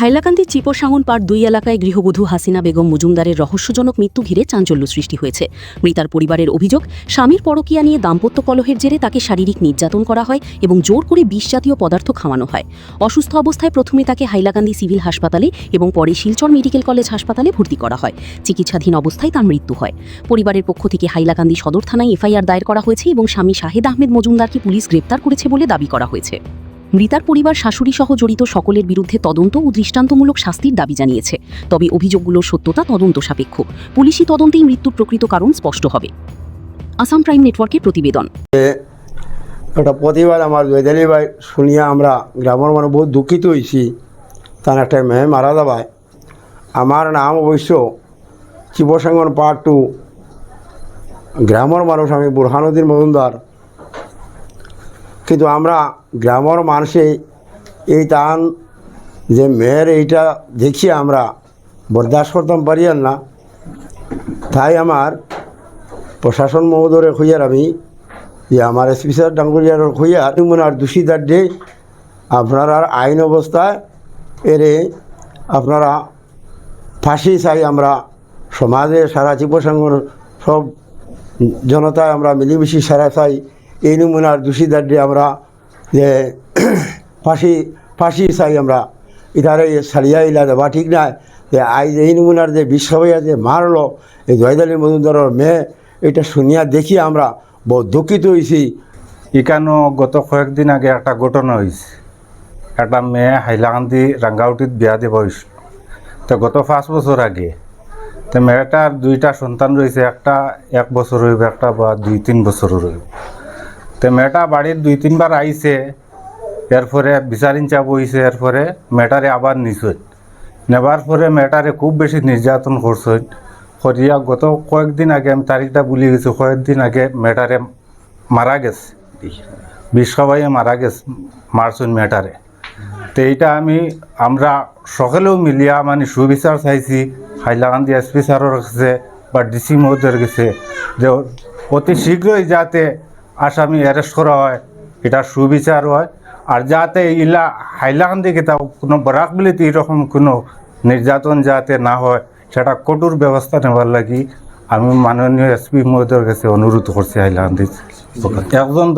হাইলাকান্দির চিপসাঙন পাড় 2 এলাকায় গৃহবধূ হাসিনা বেগম মজুমদারের রহস্যজনক মৃত্যু ঘিরে চাঞ্চল্য সৃষ্টি হয়েছে। মৃতার পরিবারের অভিযোগ, স্বামীর পরকীয়া নিয়ে দাম্পত্য কলহের জেরে তাকে শারীরিক নির্যাতন করা হয় এবং জোর করে বিষজাতীয় পদার্থ খাওয়ানো হয়। অসুস্থ অবস্থায় প্রথমে তাকে হাইলাকান্দি সিভিল হাসপাতালে এবং পরে শিলচর মেডিকেল কলেজ হাসপাতালে ভর্তি করা হয়। চিকিৎসাধীন অবস্থায় তার মৃত্যু হয়। পরিবারের পক্ষ থেকে হাইলাকান্দি সদর থানায় এফআইআর দায়ের করা হয়েছে এবং স্বামী শাহেদ আহমেদ মজুমদারকে পুলিশ গ্রেপ্তার করেছে বলে দাবি করা হয়েছে। মৃতার পরিবার শাশুড়ি সহ জড়িত সকলের বিরুদ্ধে তদন্ত ও দৃষ্টান্তমূলক শাস্তির দাবি জানিয়েছে। তবে অভিযোগগুলোর সত্যতা তদন্ত সাপেক্ষ। পুলিশি তদন্তেই মৃত্যুর প্রকৃত কারণ স্পষ্ট হবে। আসাম প্রাইম নেটওয়ার্কের প্রতিবেদন। একটা প্রতিবাদ আমার জয়দালি ভাই শুনিয়া আমরা গ্রামের মানুষ বহুত দুঃখিত হয়েছি। তার একটা মেয়ে মারা যাবায়। আমার নাম অবশ্য চিপসাঙন পার্ট 2, গ্রামের মানুষ আমি বুরহানুদ্দিন মজুমদার। কিন্তু আমরা গ্রামের মানুষে এই টান যে মেয়ের এইটা দেখি আমরা বরদাস্ত করতাম পারি না। তাই আমার প্রশাসন মহোদয় হইয়ার আমি যে আমার এসপি স্যার ডাঙ্গুরিয়ার হইয়ার আর দোষীদার ডে আপনারা আইন অবস্থায় এরে আপনারা ফাঁসি চাই। আমরা সমাজে সারা চিপসাঙন সব জনতায় আমরা মিলিমিশি সারা চাই। এই নমুনার দোষীদার ডে আমরা যে ফাঁসি চাই। আমরা ইতারে সারিয়া ইলা দেওয়া ঠিক নাই যে আইজ এই নমুনার যে বিশ্বভাইয়া যে মারলো এই জয়দালি মজুমদারের মেয়ে, এটা শুনিয়া দেখি আমরা বহুত দুঃখিত হয়েছি। এখানেও গত কয়েকদিন আগে একটা ঘটনা হয়েছে। একটা মেয়ে হাইলাকান্দি রাঙ্গাউটিত বিয়া দিব হয়েছিল। তো গত 5 বছর আগে তো মেয়েটার 2টা সন্তান রয়েছে। একটা 1 বছর হইব, একটা বা 2-3 বছর রইব। তো মেয়েটা বাড়ির 2-3 বার আইছে, এরপরে বিচারিন চাপ হয়েছে। এরপরে মেয়েটারে আবার নিছেন, নেবার পরে মেয়েটারে খুব বেশি নির্যাতন করছেন। করিয়া গত কয়েকদিন আগে, আমি তারিখটা ভুলে গেছি, কয়েকদিন আগে মেয়েটারে মারা গেছে, বিশ্বভাইয়ে মারা গেছে, মারছেন মেয়েটারে। তো এইটা আমরা সকলেও মিলিয়া সুবিচার চাইছি হাইলাকান্দি এসপি স্যারের কাছে বা ডিসি মহোদয়ের কাছে, যে অতি শীঘ্রই যাতে আসামি অ্যারেস্ট করা হয়, এটা সুবিচার হয়। আর যাতে ইলা হাইলাকান্দি তা কোনো বরাক বিলিতে এরকম কোনো নির্যাতন যাতে না হয়, সেটা কঠোর ব্যবস্থা নেবার লাগি আমি মাননীয় এসপি মহোদয়ের কাছে অনুরোধ করছি হাইলাকান্দি। একজন